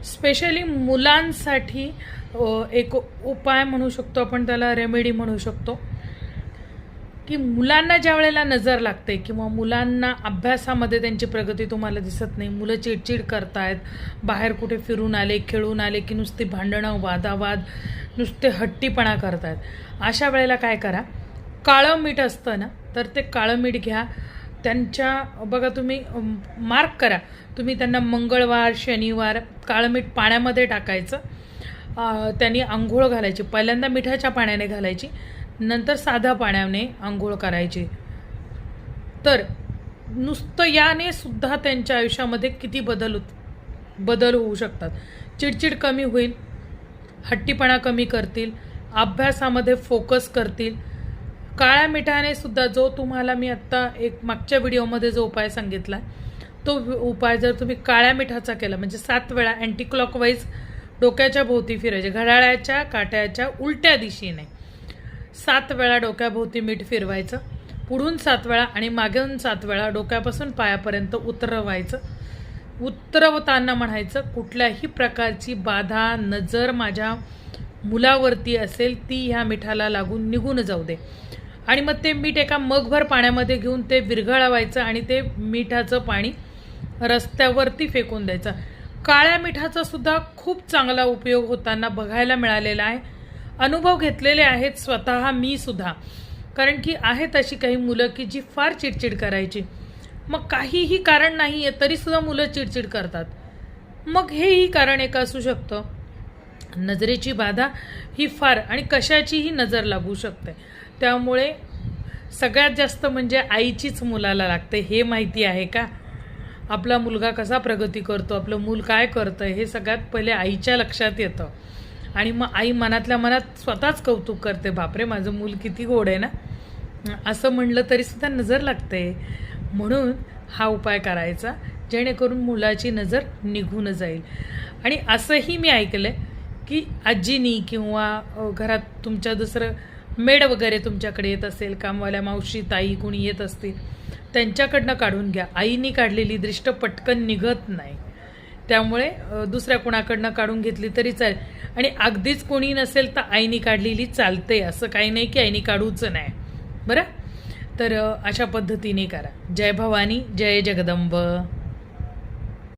Specially मुलांसाठी एक उपाय म्हणू शकतो आपण, त्याला रेमेडी म्हणू शकतो की मुलांना ज्या वेळेला नजर लागते किंवा मुलांना अभ्यासामध्ये त्यांची प्रगती तुम्हाला दिसत नाही, मुलं चिडचिड करतायत, बाहेर कुठे फिरून आले खेळून आले की नुसती भांडणं वादावाद, नुसते हट्टीपणा करतायत, अशा वेळेला काय करा, काळं मीठ असतं ना, तर ते काळं मीठ घ्या. त्यांच्या बघा तुम्ही मार्क करा, तुम्ही त्यांना मंगळवार शनिवार काळं मीठ पाण्यामध्ये टाकायचं, त्यांनी आंघोळ घालायची, पहिल्यांदा मिठाच्या पाण्याने घालायची, नंतर साध्या पाण्याने आंघोळ करायची. तर नुसतं याने सुद्धा त्यांच्या आयुष्यामध्ये किती बदल होऊ शकतात. चिडचिड कमी होईल, हट्टीपणा कमी करतील, अभ्यासामध्ये फोकस करतील. काळ्या मिठाने सुद्धा, जो तुम्हाला मी आत्ता एक मागच्या व्हिडिओमध्ये जो उपाय सांगितला, तो उपाय जर तुम्ही काळ्या मिठाचा केला, म्हणजे 7 वेळा अँटी क्लॉकवाईज डोक्याच्या भोवती फिरायचे, घड्याळाच्या काट्याच्या उलट्या दिशेने 7 वेळा डोक्याभोवती मीठ फिरवायचं, पुढून 7 वेळा आणि मागून 7 वेळा डोक्यापासून पायापर्यंत उतरवायचं. उतरवताना म्हणायचं, कुठल्याही प्रकारची बाधा नजर माझ्या मुलावरती असेल ती ह्या मिठाला लागून निघून जाऊ दे. आणि मग ते मीठ एका मगभर पाण्यामध्ये घेऊन ते विरघळवायचं आणि ते मिठाचं पाणी रस्त्यावरती फेकून द्यायचं. काळ्या मिठाचा सुद्धा खूप चांगला उपयोग होताना बघायला मिळालेला आहे, अनुभव घेतलेले आहेत स्वतः मी सुद्धा. कारण की आहेत अशी काही मुलं की जी फार चिडचिड करायची, मग काहीही कारण नाही आहे तरीसुद्धा मुलं चिडचिड करतात. मग हेही कारण एक असू शकतं, नजरेची बाधा ही फार, आणि कशाचीही नजर लागू शकते. त्यामुळे सगळ्यात जास्त म्हणजे आईचीच मुलाला लागते. हे माहिती आहे का, आपला मुलगा कसा प्रगती करतो, आपलं मूल काय करतं, हे सगळ्यात पहिले आईच्या लक्षात येतं. आणि मग आई मनातल्या मनात स्वतःच कौतुक करते, बापरे माझं मूल किती गोड आहे ना, असं म्हणलं तरीसुद्धा नजर लागते. म्हणून हा उपाय करायचा, जेणेकरून मुलाची नजर निघून जाईल. आणि असंही मी ऐकलं की आजीनी किंवा घरात तुमच्या दुसरं मेड वगैरे तुमच्याकडे येत असेल, कामवाल्या मावशी ताई कुणी येत असतील, त्यांच्याकडनं काढून घ्या. आईनी काढलेली दृष्ट पटकन निघत नाही, त्यामुळे दुसऱ्या कुणाकडनं काढून घेतली तरी चालेल. आणि अगदीच कोणी नसेल तर आईनी काढलेली चालते, असं काही नाही की आईनी काढूच नाही, बरं. तर अशा पद्धतीने करा. जय भवानी, जय जगदंब.